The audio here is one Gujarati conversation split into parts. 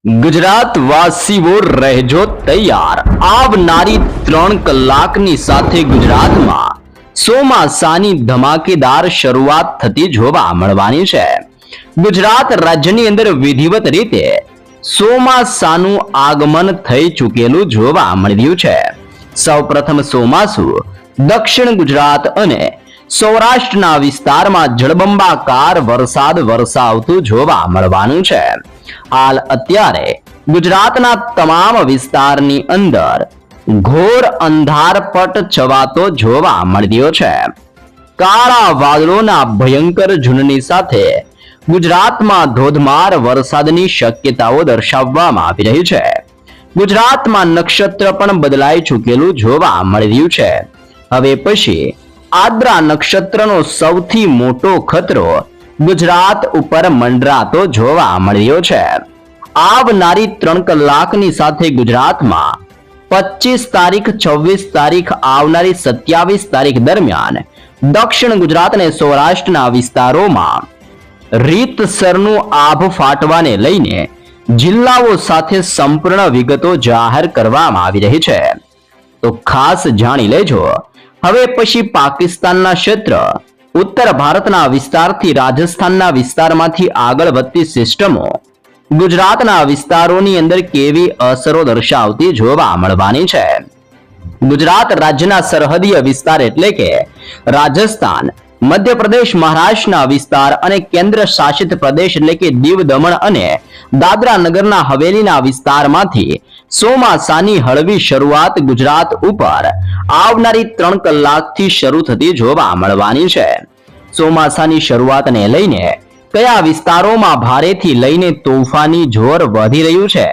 ગુજરાત વાસીઓ રહેજો તૈયાર, આવનારી 3 કલાકની સાથે ગુજરાતમાં ચોમાસાની ધમાકેદાર શરૂઆત થતી જોવા મળવાની છે. ગુજરાત રાજ્યની અંદર વિધિવત રીતે ચોમાસાનું આગમન થઈ ચૂકેલું જોવા મળી રહ્યું છે. સૌપ્રથમ ચોમાસું દક્ષિણ ગુજરાત અને સૌરાષ્ટ્રના વિસ્તારમાં જળબંબાકાર વરસાદ વરસાવતું જોવા મળવાનું છે. હાલ અત્યારે ગુજરાતના તમામ વિસ્તારની અંદર ઘોર અંધારપટ છવાતો જોવા મળી રહ્યો છે. કાળા વાદળોના ભયંકર ઝુંડની સાથે ગુજરાતમાં ધોધમાર વરસાદની શક્યતાઓ દર્શાવવામાં આવી રહી છે. ગુજરાતમાં નક્ષત્ર પણ બદલાઈ ચૂકેલું જોવા મળી રહ્યું છે. હવે પછી આદ્રા નક્ષત્રનો સૌથી મોટો ખતરો ગુજરાત ઉપર મંડરાતો જોવા મળી રહ્યો છે. આવનારી 3 કલાકની સાથે ગુજરાતમાં 25 તારીખ, 26 તારીખ, આવનારી 27 તારીખ દરમિયાન દક્ષિણ ગુજરાત અને સૌરાષ્ટ્રના વિસ્તારોમાં રીતસરનું આભ ફાટવાને લઈને જિલ્લાઓ સાથે સંપૂર્ણ વિગતો જાહેર કરવામાં આવી રહી છે. તો ખાસ જાણી લેજો. હવે પછી પાકિસ્તાનના ક્ષેત્ર, ઉત્તર ભારતના વિસ્તારથી રાજસ્થાનના વિસ્તારમાંથી આગળ વધતી સિસ્ટમો ગુજરાતના વિસ્તારોની અંદર કેવી અસરો દર્શાવતી જોવા મળવાની છે. ગુજરાત રાજ્યના સરહદીય વિસ્તાર એટલે કે રાજસ્થાન, મધ્યપ્રદેશ, મહારાષ્ટ્રના વિસ્તાર અને કેન્દ્ર શાસિત પ્રદેશ એટલે કે દીવ, દમણ અને દાદરા નગરના હવેલીના વિસ્તારમાંથી ચોમાસાની હળવી શરૂઆત ગુજરાત ઉપર આવનારી 3 કલાકથી શરૂ થતી જોવા મળવાની છે. ચોમાસાની શરૂઆતને લઈને કયા વિસ્તારોમાં ભારેથી લઈને તોફાની જોર વધી રહ્યું છે,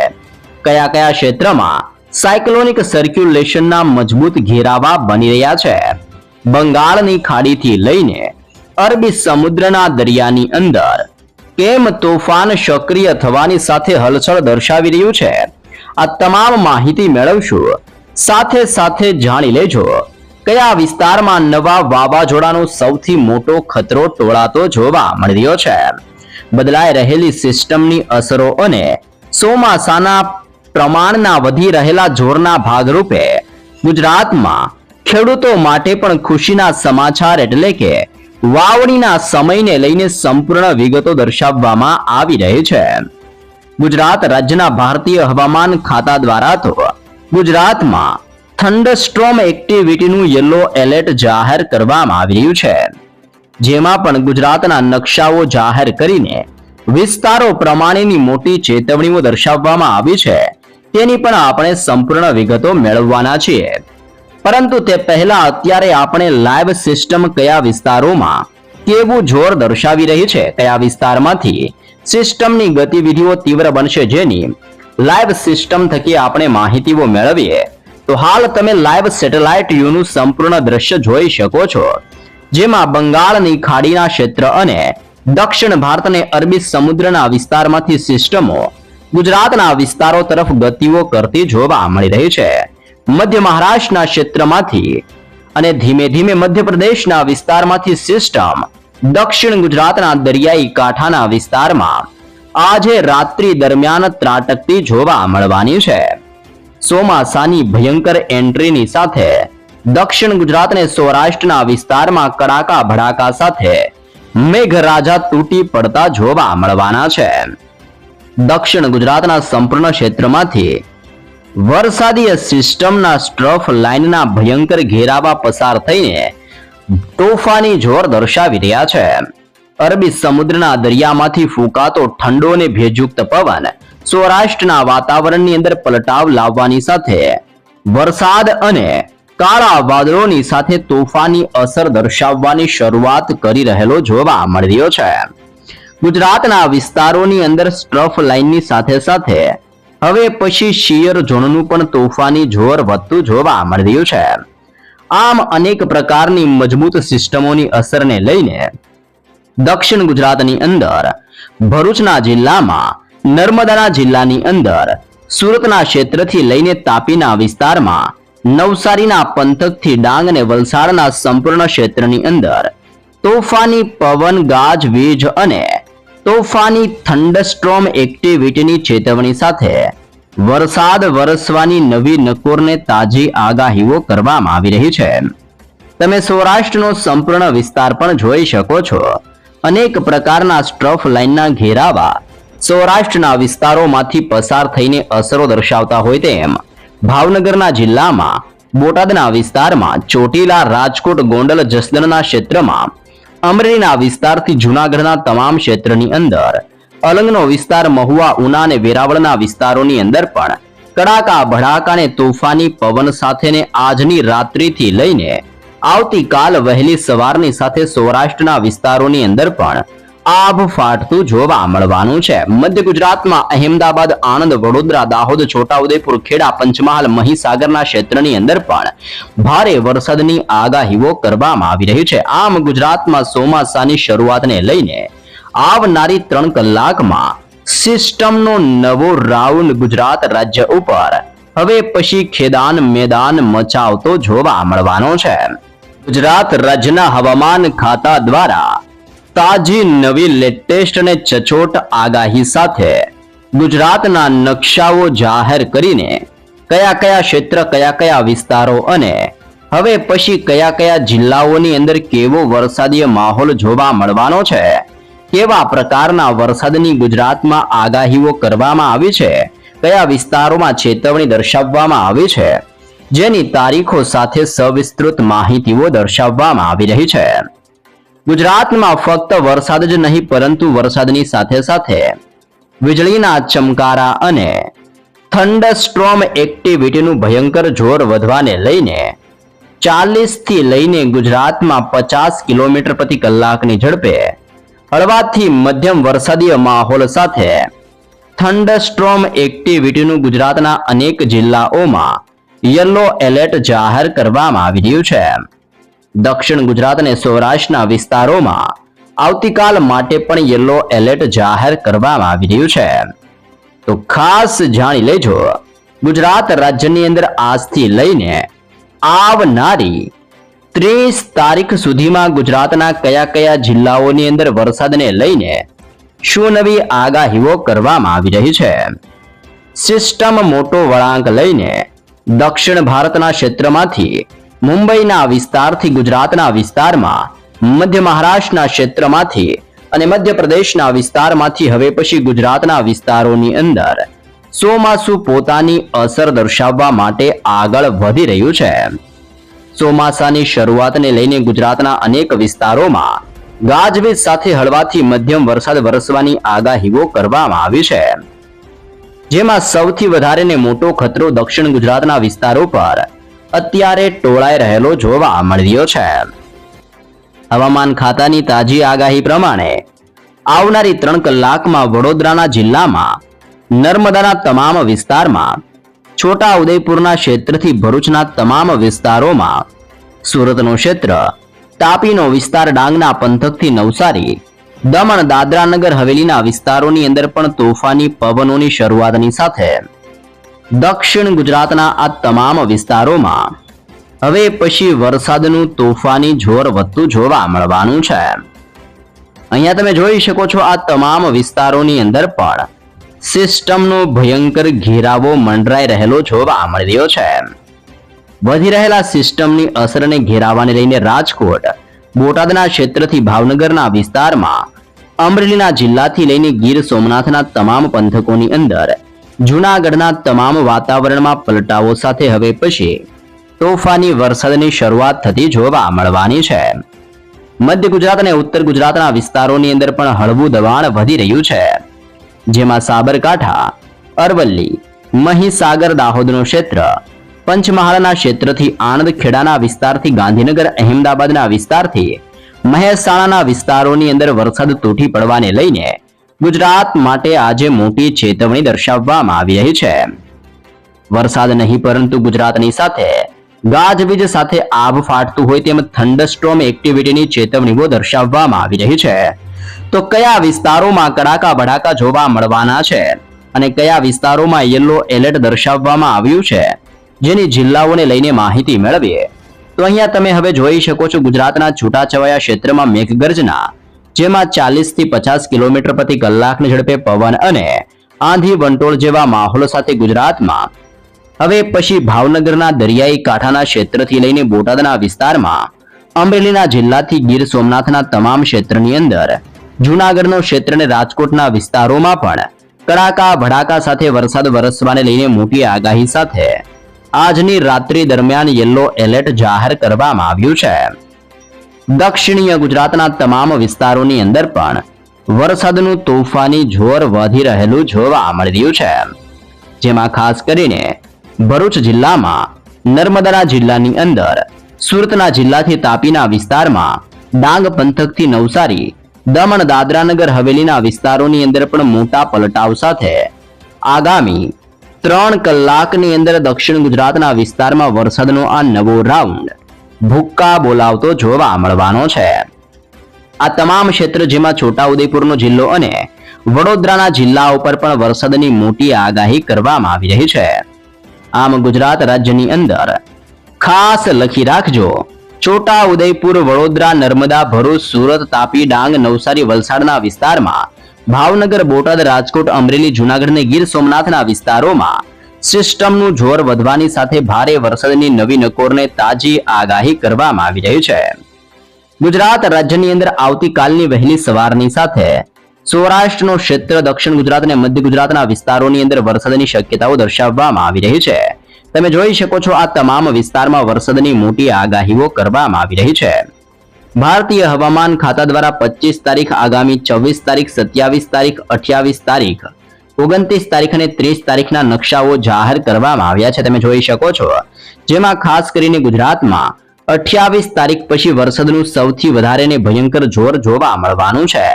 કયા કયા ક્ષેત્રમાં સાયક્લોનિક સર્ક્યુલેશનના મજબૂત ઘેરાવા બની રહ્યા છે, બંગાળની ખાડીથી લઈને અરબી સમુદ્રના દરિયાની અંદર કેમ તોફાન સક્રિય થવાની સાથે હલચલ દર્શાવી રહ્યું છે, આ તમામ માહિતી મેળવશું. સાથે સાથે જાણી લેજો કયા વિસ્તારમાં નવા વાવાઝોડાનો સૌથી મોટો ખતરો ટોળાતો જોવા મળી રહ્યો છે. બદલાઈ રહેલી સિસ્ટમની અસરો અને ચોમાસાના પ્રમાણના વધી રહેલા જોરના ભાગરૂપે ગુજરાતમાં ખેડૂતો માટે પણ ખુશીના સમાચાર એટલે કે વાવણીના સમયને લઈને સંપૂર્ણ વિગતો દર્શાવવામાં આવી રહી છે. ગુજરાત રાજ્યના ભારતીય હવામાન ખાતા દ્વારા તો ગુજરાતમાં થંડરસ્ટોર્મ એક્ટિવિટીનું યલો એલર્ટ જાહેર કરવામાં આવી રહ્યું છે. જેમાં પણ ગુજરાતના નકશાઓ જાહેર કરીને વિસ્તારો પ્રમાણેની મોટી ચેતવણીઓ દર્શાવવામાં આવી છે. તેની પણ આપણે સંપૂર્ણ વિગતો મેળવવાના છીએ. પરંતુ તે પહેલા અત્યારે આપણે લાઈવ સિસ્ટમ કયા વિસ્તારોમાં કેવું જોર દર્શાવી રહી છે, કયા વિસ્તારમાંથી સિસ્ટમની ગતિવિધિઓ તીવ્ર બનશે, જેની લાઈવ સિસ્ટમ થકી આપણે માહિતીઓ મેળવીએ તો હાલ તમે લાઈવ સેટેલાઇટ વ્યૂનું સંપૂર્ણ દ્રશ્ય જોઈ શકો છો. જેમાં બંગાળની ખાડીના ક્ષેત્ર અને દક્ષિણ ભારત અને અરબી સમુદ્રના વિસ્તારમાંથી સિસ્ટમો ગુજરાતના વિસ્તારો તરફ ગતિઓ કરતી જોવા મળી રહી છે. મધ્ય મહારાષ્ટ્રના ક્ષેત્રમાંથી અને ધીમે ધીમે મધ્યપ્રદેશના વિસ્તારમાંથી સિસ્ટમ દક્ષિણ ગુજરાતના દરિયાઈ કાંઠાના વિસ્તારમાં આજે રાત્રિ દરમિયાન ત્રાટકતી જોવા મળવાની છે. ચોમાસાની ભયંકર એન્ટ્રીની સાથે દક્ષિણ ગુજરાત અને સૌરાષ્ટ્રના વિસ્તારમાં કડાકા ભડાકા સાથે મેઘરાજા તૂટી પડતા જોવા મળવાના છે. દક્ષિણ ગુજરાતના સંપૂર્ણ ક્ષેત્રમાંથી વરસાદીય સિસ્ટમના સ્ટ્રફ લાઇનના ભયંકર ઘેરાવા પસાર થઈને તોફાની જોર દર્શાવી રહ્યા છે. અરબી સમુદ્રના દરિયામાંથી ફૂંકાતો ઠંડો અને ભેજયુક્ત પવન સૌરાષ્ટ્રના વાતાવરણની અંદર પલટાવ લાવવાની સાથે વરસાદ અને કાળા વાદળોની સાથે તોફાની અસર દર્શાવવાની શરૂઆત કરી રહેલો જોવા મળી રહ્યો છે. ગુજરાતના વિસ્તારોની અંદર સ્ટ્રફ લાઇનની સાથે સાથે હવે પછી શિયર ઝોનનું પણ તોફાની જોર વધતું જોવા મળી રહ્યું છે. આમ અનેક પ્રકારની મજબૂત સિસ્ટમોની અસરને લઈને દક્ષિણ ગુજરાતની અંદર ભરૂચના જિલ્લામાં, નર્મદાના જિલ્લાની અંદર, સુરતના ક્ષેત્રથી લઈને તાપીના વિસ્તારમાં, નવસારીના પંથકથી ડાંગ અને વલસાડના સંપૂર્ણ ક્ષેત્રની અંદર તોફાની પવન, ગાજવીજ અને તોફાની થંડરસ્ટ્રોમ એક્ટિવિટીની ચેતવણી સાથે વરસાદ વરસવાની નવી નકોરને તાજી આગાહીઓ કરવામાં આવી રહી છે. તમે સૌરાષ્ટ્રનો સંપૂર્ણ વિસ્તાર પણ જોઈ શકો છો. અનેક પ્રકારના સ્ટ્રફ લાઇનના ઘેરાવા સૌરાષ્ટ્રના વિસ્તારોમાંથી પસાર થઈને અસરો દર્શાવતા હોય તેમ ભાવનગરના જિલ્લામાં, બોટાદના વિસ્તારમાં, ચોટીલા, રાજકોટ, ગોંડલ, જસદણના ક્ષેત્રમાં, અમરેલીના વિસ્તારથી જૂનાગઢના તમામ ક્ષેત્રની અંદર, અલંગનો વિસ્તાર, મહુવા, ઉના અને વેરાવળના વિસ્તારોની અંદર પણ કડાકા ભડાકા અને તોફાની પવન સાથેને આજની રાત્રિથી લઈને આવતીકાલ વહેલી સવારની સાથે સૌરાષ્ટ્રના વિસ્તારોની અંદર પણ આભ ફાટતું જોવા મળવાનું છે. મધ્ય ગુજરાતમાં અહેમદાબાદ, આણંદ, વડોદરા, દાહોદ, છોટાઉદેપુર, ખેડા, પંચમહાલ, મહીસાગરના ક્ષેત્રની અંદર પણ ભારે વરસાદની આગાહીઓ કરવામાં આવી રહી છે. આમ ગુજરાતમાં ચોમાસાની શરૂઆતને લઈને આવનારી 3 કલાકમાં સિસ્ટમનો નવો રાઉન્ડ ગુજરાત રાજ્ય ઉપર હવે પછી ખેદાન મેદાન મચાવતો જોવા મળવાનો છે. ગુજરાત રાજ્યના હવામાન ખાતા દ્વારા તાજી નવી લેટેસ્ટ અને સચોટ આગાહી સાથે ગુજરાતના નકશાઓ જાહેર કરીને કયા કયા ક્ષેત્ર, કયા કયા વિસ્તારો અને હવે પછી કયા કયા જિલ્લાઓની અંદર કેવો વરસાદીય માહોલ જોવા મળવાનો છે, કેવા પ્રકારના વરસાદની ગુજરાતમાં આગાહીઓ કરવામાં આવી છે, કયા વિસ્તારોમાં ચેતવણી દર્શાવવામાં આવી છે, જેની તારીખો સાથે સવિસ્તૃત માહિતીઓ દર્શાવવામાં આવી રહી છે. ગુજરાતમાં ફક્ત વરસાદ જ નહીં પરંતુ વરસાદની સાથે સાથે વીજળીના ચમકારા અને થંડરસ્ટ્રોમ એક્ટિવિટીનું ભયંકર જોર વધવાને લઈને 40 થી લઈને ગુજરાતમાં 50 કિલોમીટર પ્રતિ કલાકની ઝડપે હળવાથી મધ્યમ વરસાદીય માહોલ સાથે થંડરસ્ટ્રોમ એક્ટિવિટીનું ગુજરાતના અનેક જિલ્લાઓમાં યલો એલર્ટ જાહેર કરવામાં આવી રહ્યું છે. દક્ષિણ ગુજરાત અને સૌરાષ્ટ્રના વિસ્તારોમાં આવતીકાલ માટે પણ યલો એલર્ટ જાહેર કરવામાં આવી રહ્યું છે. તો ખાસ જાણી લેજો, ગુજરાત રાજ્યની અંદર આજથી લઈને આવનારી 30 તારીખ સુધીમાં ગુજરાતના કયા કયા જિલ્લાઓની અંદર વરસાદને લઈને શું નવી આગાહીઓ કરવામાં આવી રહી છે. સિસ્ટમ મોટો વળાંક લઈને દક્ષિણ ભારતના ક્ષેત્રમાંથી, મુંબઈના વિસ્તારથી ગુજરાતના વિસ્તારમાં, મધ્ય મહારાષ્ટ્રના ક્ષેત્રમાંથી અને મધ્યપ્રદેશના વિસ્તારમાંથી હવે પછી ગુજરાતના વિસ્તારોની અંદર ચોમાસું પોતાની અસર દર્શાવવા માટે આગળ વધી રહ્યું છે. ચોમાસાની શરૂઆતને લઈને ગુજરાતના અનેક વિસ્તારોમાં ગાજવીજ સાથે હળવાથી મધ્યમ વરસાદ વરસવાની આગાહીઓ કરવામાં આવી છે. જેમાં સૌથી વધારે ને મોટો ખતરો દક્ષિણ ગુજરાતના વિસ્તારો પર અત્યારે ટોળાઈ રહેલો જોવા મળી રહ્યો છે. હવામાન ખાતાની તાજી આગાહી પ્રમાણે આવનારી 3 કલાકમાં વડોદરાના જિલ્લામાં, નર્મદાના તમામ વિસ્તારમાં, છોટા ઉદેપુરના ક્ષેત્રથી ભરૂચના તમામ વિસ્તારોમાં, સુરતનું ક્ષેત્ર, તાપીનો વિસ્તાર, ડાંગના પંથકથી નવસારી, દમણ, દાદરા નગર હવેલીના વિસ્તારોની અંદર પણ તોફાની પવનોની શરૂઆતની સાથે દક્ષિણ ગુજરાતના આ તમામ વિસ્તારોમાં હવે પછી વરસાદનું તોફાની જોર વધતું જોવા મળવાનું છે. અહીંયા તમે જોઈ શકો છો, આ તમામ વિસ્તારોની અંદર પણ સિસ્ટમનો ભયંકર ઘેરાવો મંડરાઈ રહેલો જોવા મળી રહ્યો છે. વધી રહેલા સિસ્ટમની અસરને ઘેરાવાને લઈને રાજકોટ, બોટાદના ક્ષેત્રથી ભાવનગરના વિસ્તારમાં, અમરેલીના જિલ્લાથી લઈને ગીર સોમનાથના તમામ પંથકોની અંદર, જૂનાગઢના તમામ વાતાવરણમાં પલટાવો સાથે હવે પછી તોફાની વરસાદની શરૂઆત થતી જોવા મળવાની છે. મધ્ય ગુજરાત અને ઉત્તર ગુજરાતના વિસ્તારોની અંદર પણ હળવું દબાણ વધી રહ્યું છે. જેમાં સાબરકાંઠા, અરવલ્લી, મહીસાગર, દાહોદનું ક્ષેત્ર, પંચમહાલના ક્ષેત્રથી આણંદ, ખેડાના વિસ્તારથી ગાંધીનગર, અહેમદાબાદના વિસ્તારથી મહેસાણાના વિસ્તારોની અંદર વરસાદ તૂટી પડવાને લઈને ગુજરાત માટે આજે મોટી ચેતવણી દર્શાવવામાં આવી રહી છે. વરસાદ નહીં પરંતુ ગુજરાતની સાથે ગાજવીજ સાથે આભ ફાટતું હોય તેમ થંડરસ્ટ્રોમ એક્ટિવિટીની ચેતવણીઓ દર્શાવવામાં આવી રહી છે. તો કયા વિસ્તારોમાં કડાકા ભડાકા જોવા મળવાના છે અને કયા વિસ્તારોમાં યલો એલર્ટ દર્શાવવામાં આવ્યું છે, જેની જિલ્લાઓને લઈને માહિતી મેળવીએ તો અહીંયા તમે હવે જોઈ શકો છો, ગુજરાતના છૂટાછવાયા ક્ષેત્રમાં મેઘગર્જના, જેમાં 40 થી 50 કિલોમીટર પ્રતિ કલાકની ઝડપે પવન અને આંધી વંટોળ જેવા માહોલ સાથે ગુજરાતમાં હવે પછી ભાવનગરના દરિયાઈ કાંઠાના ક્ષેત્રથી લઈને બોટાદના વિસ્તારમાં, અમરેલીના જિલ્લાથી ગીર સોમનાથના તમામ ક્ષેત્રની અંદર, જૂનાગઢનો ક્ષેત્ર અને રાજકોટના વિસ્તારોમાં પણ કડાકા ભડાકા સાથે વરસાદ વરસવાને લઈને મોટી આગાહી સાથે આજની રાત્રિ દરમિયાન યલો એલર્ટ જાહેર કરવામાં આવ્યું છે. દક્ષિણીય ગુજરાતના તમામ વિસ્તારોની અંદર પણ વરસાદનું તોફાની જોર વધી રહેલું જોવા મળી રહ્યું છે. જેમાં ખાસ કરીને ભરૂચ જિલ્લામાં, નર્મદા જિલ્લાની અંદર, સુરતના જિલ્લાથી તાપીના વિસ્તારમાં, ડાંગ પંથકથી નવસારી, દમણ દાદરાનગર હવેલીના વિસ્તારોની અંદર પણ મોટા પલટાવ સાથે આગામી 3 કલાકની અંદર દક્ષિણ ગુજરાતના વિસ્તારમાં વરસાદનો આ નવો રાઉન્ડ ભૂક્કા બોલાવતો જોવા મળવાનો છે. આ તમામ ક્ષેત્ર જેમાં છોટાઉદેપુરનો જિલ્લો અને વડોદરાના જિલ્લાઓ પર પણ વરસાદની મોટી આગાહી કરવામાં આવી રહી છે. આમ ગુજરાત રાજ્યની અંદર ખાસ લખી રાખજો, છોટાઉદેપુર, વડોદરા, નર્મદા, ભરૂચ, સુરત, તાપી, ડાંગ, નવસારી, વલસાડના વિસ્તારમાં, ભાવનગર, બોટાદ, રાજકોટ, અમરેલી, જૂનાગઢ અને ગીર સોમનાથના વિસ્તારોમાં સિસ્ટમનું જોર વધવાની સાથે ભારે વરસાદની નવી નકોરને તાજી આગાહી કરવામાં આવી રહી છે. ગુજરાત રાજ્યની અંદર આવતીકાલની વહેલી સવારની સાથે સૌરાષ્ટ્રનો ક્ષેત્ર, દક્ષિણ ગુજરાત અને મધ્ય ગુજરાતના વિસ્તારોની અંદર વરસાદની શક્યતાઓ દર્શાવવામાં આવી રહી છે. તમે જોઈ શકો છો આ તમામ વિસ્તારમાં વરસાદની મોટી આગાહીઓ કરવામાં આવી રહી છે. ભારતીય હવામાન ખાતા દ્વારા 25 તારીખ, આગામી 24 તારીખ, 27 તારીખ, 28 તારીખ, 29 તારીખ અને 30 તારીખના નકશાઓ જાહેર કરવામાં આવ્યા છે. તમે જોઈ શકો છો, જેમાં ખાસ કરીને ગુજરાતમાં 28 તારીખ પછી વરસાદનું સૌથી વધારે ને ભયંકર જોર જોવા મળવાનું છે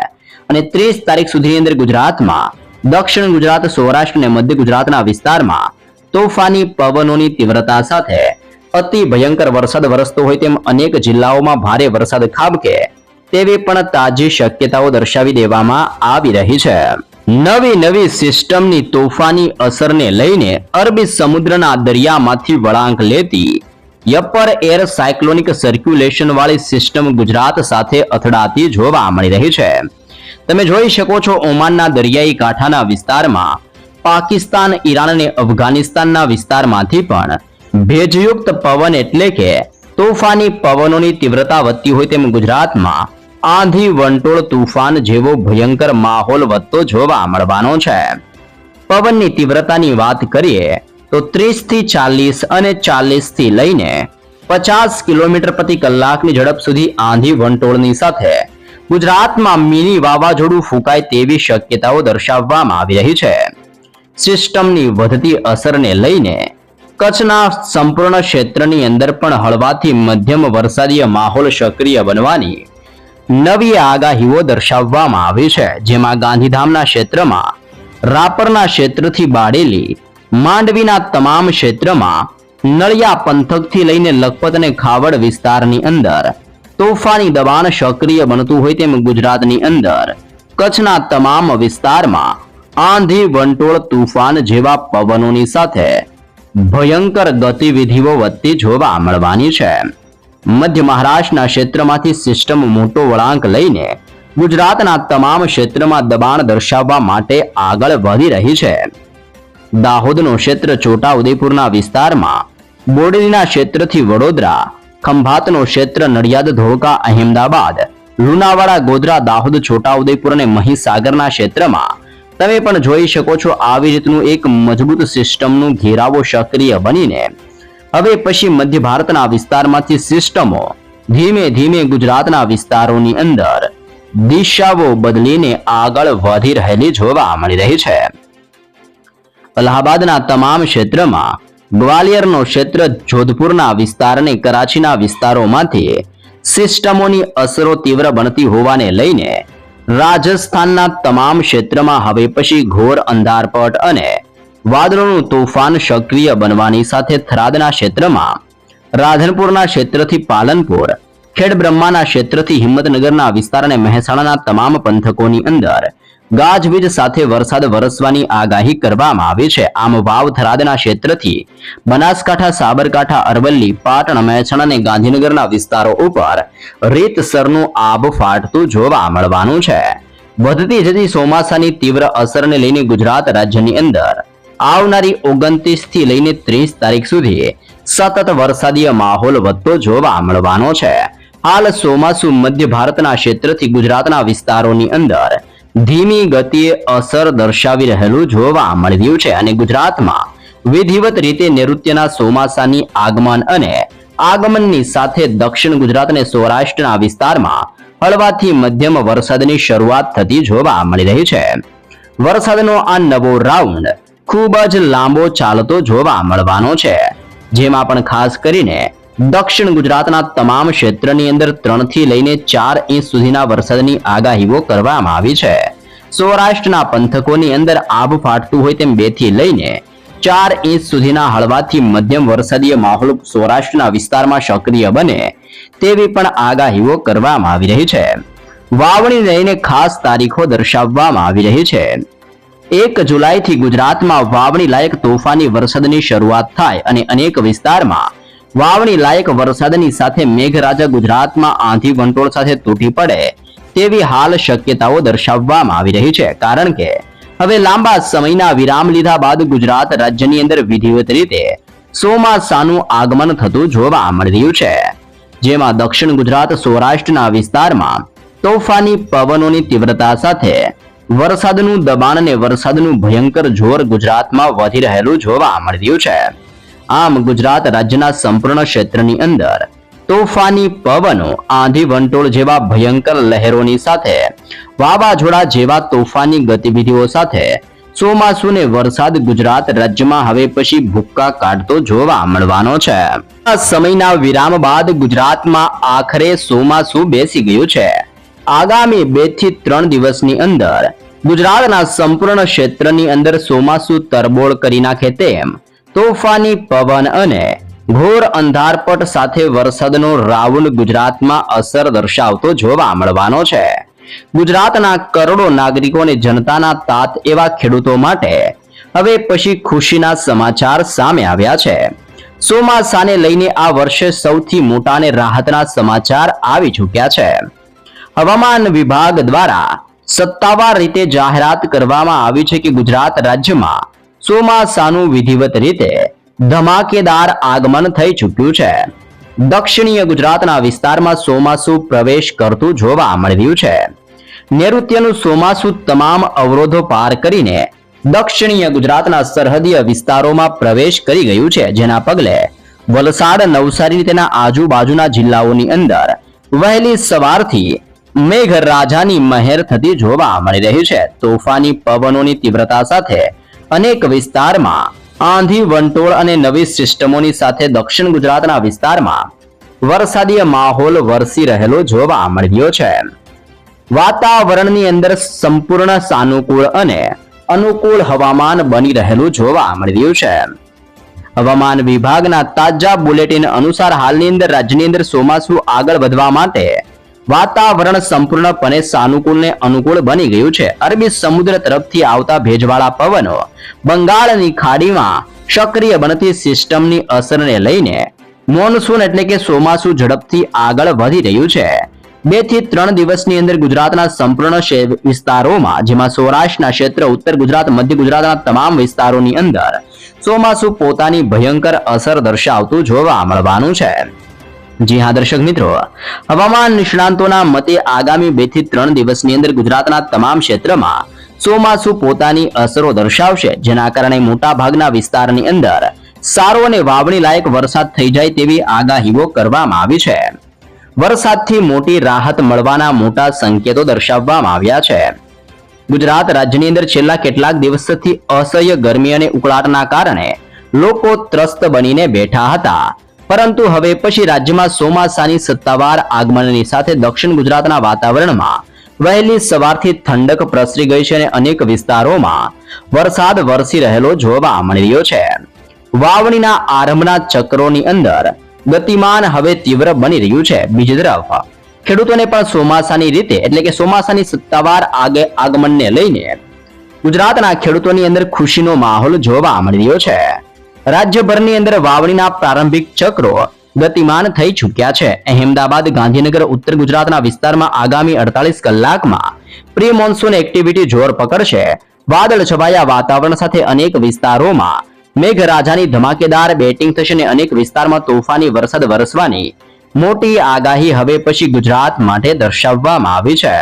અને 30 તારીખ સુધીની અંદર ગુજરાતમાં, દક્ષિણ ગુજરાત, સૌરાષ્ટ્ર અને મધ્ય ગુજરાતના વિસ્તારમાં તોફાની પવનોની તીવ્રતા સાથે અતિ ભયંકર વરસાદ વરસતો હોય તેમ અનેક જિલ્લાઓમાં ભારે વરસાદ ખાબકે તેવી પણ તાજી શક્યતાઓ દર્શાવી દેવામાં આવી રહી છે. નવી સિસ્ટમની તોફાની અસરને લઈને અરબી સમુદ્રના દરિયામાંથી વળાંક લેતી અપર એર સાયક્લોનિક સર્ક્યુલેશન વાળી સિસ્ટમ ગુજરાત સાથે અથડાતી જોવા મળી રહી છે. તમે જોઈ શકો છો, ઓમાનના દરિયાઈ કાંઠાના વિસ્તારમાં, પાકિસ્તાન, ઈરાન અને અફઘાનિસ્તાનના વિસ્તારમાંથી પણ ભેજયુક્ત પવન એટલે કે તોફાની પવનોની તીવ્રતા વધતી હોય તેમ ગુજરાતમાં આંધી વંટોળ તૂફાન જેવો ભયંકર માહોલ વધતો જોવા મળવાનો છે. પવનની તીવ્રતાની વાત કરીએ તો 30 થી 40 અને 40 થી લઈને 50 કિલોમીટર પ્રતિ કલાકની ઝડપ સુધી આંધી વંટોળની સાથે ગુજરાતમાં મિની વાવાઝોડું ફૂંકાય તેવી શક્યતાઓ દર્શાવવામાં આવી રહી છે. સિસ્ટમની વધતી અસરને લઈને કચ્છના સંપૂર્ણ ક્ષેત્રની અંદર પણ હળવાથી મધ્યમ વરસાદીય માહોલ સક્રિય બનવાની નવી આગાહીઓ દર્શાવવામાં આવી છે. જેમાં ગાંધીધામના ક્ષેત્રમાં, રાપરના ક્ષેત્રથી બાળેલી, માંડવીના તમામ ક્ષેત્રમાં, નળિયા પંથકથી લઈને લખપત અને ખાવડ વિસ્તારની અંદર તોફાની દબાણ સક્રિય બનતું હોય તેમ ગુજરાતની અંદર કચ્છના તમામ વિસ્તારમાં આંધી વંટોળ તૂફાન જેવા પવનોની સાથે ભયંકર ગતિવિધિઓ વધતી જોવા મળવાની છે. મધ્ય મહારાષ્ટ્રના ક્ષેત્રમાંથી સિસ્ટમ મોટો વળાંક લઈને ગુજરાતના તમામ ક્ષેત્રમાં દબાણ દર્શાવવા માટે આગળ વધી રહી છે. દાહોદનો ક્ષેત્ર, છોટાઉદેપુરના વિસ્તારમાં, બોડેલીના ક્ષેત્રથી વડોદરા, ખંભાતનો ક્ષેત્ર, નડિયાદ, ધોળકા, અહેમદાબાદ, લુણાવાડા, ગોધરા, દાહોદ, છોટાઉદેપુર અને મહીસાગરના ક્ષેત્રમાં તમે પણ જોઈ શકો છો આવી રીતનું એક મજબૂત સિસ્ટમનું ઘેરાવો સક્રિય બનીને હવે પછી મધ્ય ભારતના વિસ્તારમાંથી સિસ્ટમો ધીમે ધીમે ગુજરાતના વિસ્તારોની અંદર દિશાઓ બદલીને આગળ વધી રહેલી જોવા મળી રહી છે. અલ્હાબાદના તમામ ક્ષેત્રમાં, ગ્વાલિયરનો ક્ષેત્ર, જોધપુરના વિસ્તાર અને કરાચીના વિસ્તારોમાંથી સિસ્ટમોની અસરો તીવ્ર બનતી હોવાને લઈને રાજસ્થાનના તમામ ક્ષેત્રમાં હવે પછી ઘોર અંધારપટ અને વાદળોનું તોફાન સક્રિય બનવાની સાથે થરાદના ક્ષેત્રમાં, રાધનપુરના ક્ષેત્રથી પાલનપુર, ખેડબ્રહ્માના ક્ષેત્રથી હિંમતનગરના વિસ્તાર અને મહેસાણાના તમામ પંથકોની અંદર ગાજવીજ સાથે વરસાદ વરસવાની આગાહી કરવામાં આવી છે. આમ વાવ થરાદના ક્ષેત્રથી બનાસકાંઠા, સાબરકાંઠા, અરવલ્લી, પાટણ, મહેસાણા અને ગાંધીનગરના વિસ્તારો ઉપર રીતસરનું આબ ફાટતું જોવા મળવાનું છે. વધતી જતી ચોમાસાની તીવ્ર અસરને લઈને ગુજરાત રાજ્યની અંદર આવનારી 29 થી લઈને 30 તારીખ સુધી સતત વરસાદીય માહોલ વધતો જોવા મળવાનો છે. હાલ ચોમાસું મધ્ય ભારતના ક્ષેત્રથી ગુજરાતના વિસ્તારોની અંદર ધીમી ગતિએ અસર દર્શાવી રહેલું જોવા મળી રહ્યું છે અને ગુજરાતમાં વિધિવત રીતે નૈઋત્યના ચોમાસાની આગમનની સાથે દક્ષિણ ગુજરાત અને સૌરાષ્ટ્રના વિસ્તારમાં હળવાથી મધ્યમ વરસાદની શરૂઆત થતી જોવા મળી રહી છે. વરસાદનો આ નવો રાઉન્ડ ખૂબ જ લાંબો ચાલતો જોવા મળવાનો છે, જેમાં પણ ખાસ કરીને દક્ષિણ ગુજરાતના તમામ ક્ષેત્રની અંદર 3 થી લઈને 4 ઇંચ સુધીના વરસાદની આગાહીઓ કરવામાં આવી છે. સૌરાષ્ટ્રના પંથકોની અંદર આબ ફાટતું હોય તેમ 2 થી લઈને 4 ઇંચ સુધીના હળવાથી મધ્યમ વરસાદીય માહોલ સૌરાષ્ટ્રના વિસ્તારમાં સક્રિય બને તેવી પણ આગાહીઓ કરવામાં આવી રહી છે. વાવણી લઈને ખાસ તારીખો દર્શાવવામાં આવી રહી છે. 1 જુલાઈથી ગુજરાતમાં વાવણી લાયક તોફાની વરસાદની શરૂઆત થાય અને અનેક વિસ્તારમાં વાવણી લાયક વરસાદની સાથે મેઘરાજા ગુજરાતમાં આંધી વંટોળ સાથે તૂટી પડે તેવી હાલ શક્યતાઓ દર્શાવવામાં આવી રહી છે. કારણ કે હવે લાંબા સમયના વિરામ લીધા બાદ ગુજરાત રાજ્યની અંદર વિધિવત રીતે ચોમાસાનું આગમન થતું જોવા મળી રહ્યું છે, જેમાં દક્ષિણ ગુજરાત, સૌરાષ્ટ્રના વિસ્તારમાં તોફાની પવનોની તીવ્રતા સાથે વરસાદનું દબાણ અને વરસાદનું ભયંકર જોર ગુજરાતમાં વધી રહેલું જોવા મળી રહ્યું છે. આમ ગુજરાત રાજ્યના સંપૂર્ણ ક્ષેત્રની અંદર તોફાની પવનો, આંધી વંટોળ જેવા ભયંકર લહેરોની સાથે વાવાઝોડા જેવા તોફાની ગતિવિધિઓ સાથે ચોમાસું ને વરસાદ ગુજરાત રાજ્યમાં હવે પછી ભૂક્કા કાઢતો જોવા મળવાનો છે. આ સમયના વિરામ બાદ ગુજરાતમાં આખરે ચોમાસું બેસી ગયું છે. આગામી 2 થી 3 દિવસની અંદર ગુજરાતના સંપૂર્ણ ક્ષેત્રની અંદર ચોમાસું તરબોળ કરી નાખે તેમ તોફાની પવન અને ઘોર અંધારપટ સાથે વરસાદનો રાઉન્ડ ગુજરાતમાં અસર દર્શાવતો જોવા મળવાનો છે. ગુજરાતના કરોડો નાગરિકો અને જનતાના તાત એવા ખેડૂતો માટે હવે પછી ખુશીના સમાચાર સામે આવ્યા છે. ચોમાસાને લઈને આ વર્ષે સૌથી મોટા અને રાહતના સમાચાર આવી ચૂક્યા છે. હવામાન વિભાગ દ્વારા સત્તાવાર રીતે જાહેરાત કરવામાં આવી છે કે ગુજરાત રાજ્યમાં ચોમાસાનું વિધિવત રીતે ધમાકેદાર આગમન થઈ ચૂક્યું છે. દક્ષિણીય ગુજરાતના વિસ્તારમાં ચોમાસું પ્રવેશ કરતું જોવા મળી રહ્યું છે. નૈઋત્યનું ચોમાસું તમામ અવરોધો પાર કરીને દક્ષિણીય ગુજરાતના સરહદીય વિસ્તારોમાં પ્રવેશ કરી ગયું છે, જેના પગલે વલસાડ, નવસારી તેના આજુબાજુના જિલ્લાઓની અંદર વહેલી સવારથી મેઘરાજાની મહેર થતી જોવા મળી રહી છે. તોફાની પવનોની તીવ્રતા સાથે અનેક વિસ્તારમાં આંધી વંટોળ અને નવી સિસ્ટમોની સાથે દક્ષિણ ગુજરાતના વિસ્તારમાં વરસાદીય માહોલ વરસી રહેલો જોવા મળી રહ્યો છે. વાતાવરણની અંદર સંપૂર્ણ સાનુકૂળ અને અનુકૂળ હવામાન બની રહેલું જોવા મળી રહ્યું છે. હવામાન વિભાગના તાજા બુલેટિન અનુસાર હાલની અંદર રાજ્યની અંદર ચોમાસું આગળ વધવા માટે વાતાવરણ સંપૂર્ણપણે સાનુકૂળ ને અનુકૂળ બની ગયું છે. અરબી સમુદ્ર તરફથી આવતા ભેજવાળા પવનો બંગાળની ખાડીમાં સક્રિય બનતી સિસ્ટમની અસરને લઈને મોનસૂન એટલે કે ચોમાસું ઝડપથી આગળ વધી રહ્યું છે. 2 થી 3 દિવસની અંદર ગુજરાતના સંપૂર્ણ વિસ્તારોમાં, જેમાં સૌરાષ્ટ્રના ક્ષેત્ર, ઉત્તર ગુજરાત, મધ્ય ગુજરાતના તમામ વિસ્તારોની અંદર ચોમાસું પોતાની ભયંકર અસર દર્શાવતું જોવા મળવાનું છે. જી હા દર્શક મિત્રો, હવામાન નિષ્ણાંતોના મતે આગામી 2 થી 3 દિવસની અંદર ગુજરાતના તમામ ક્ષેત્રમાં ચોમાસું પોતાની અસરો દર્શાવશે, જેના કારણે મોટા ભાગના વિસ્તારની અંદર સારો અને વાવણી લાયક વરસાદ થઈ જાય તેવી આગાહીઓ કરવામાં આવી છે. વરસાદથી મોટી રાહત મળવાના મોટા સંકેતો દર્શાવવામાં આવ્યા છે. ગુજરાત રાજ્યની અંદર છેલ્લા કેટલાક દિવસથી અસહ્ય ગરમી અને ઉકળાટના કારણે લોકો ત્રસ્ત બનીને બેઠા હતા, પરંતુ હવે પછી રાજ્યમાં ચોમાસાની સત્તાવાર આગમનની સાથે દક્ષિણ ગુજરાતના વાતાવરણમાં વહેલી સવારથી ઠંડક પ્રસરી ગઈ છે અને અનેક વિસ્તારોમાં વરસાદ વરસી રહેલો જોવા મળી રહ્યો છે. વાવણીના આરંભના ચક્રોની અંદર ગતિમાન હવે તીવ્ર બની રહ્યું છે. બીજી તરફ ખેડૂતોને પણ ચોમાસાની રીતે એટલે કે ચોમાસાની સત્તાવાર આગમનને લઈને ગુજરાતના ખેડૂતોની અંદર ખુશીનો માહોલ જોવા મળી રહ્યો છે. રાજ્યભરની અંદર વાવણીના પ્રારંભિક ચક્રો ગતિમાન થઈ ચૂક્યા છે. અહેમદાબાદ, ગાંધીનગર, ઉત્તર ગુજરાતના વિસ્તારમાં આગામી 48 કલાકમાં પ્રી મોન્સૂન એક્ટિવિટી જોર પકડશે. વાદળ છવાયા વાતાવરણ સાથે અનેક વિસ્તારોમાં મેઘરાજાની ધમાકેદાર બેટિંગ થશે અને અનેક વિસ્તારમાં તોફાની વરસાદ વરસવાની મોટી આગાહી હવે પછી ગુજરાત માટે દર્શાવવામાં આવી છે.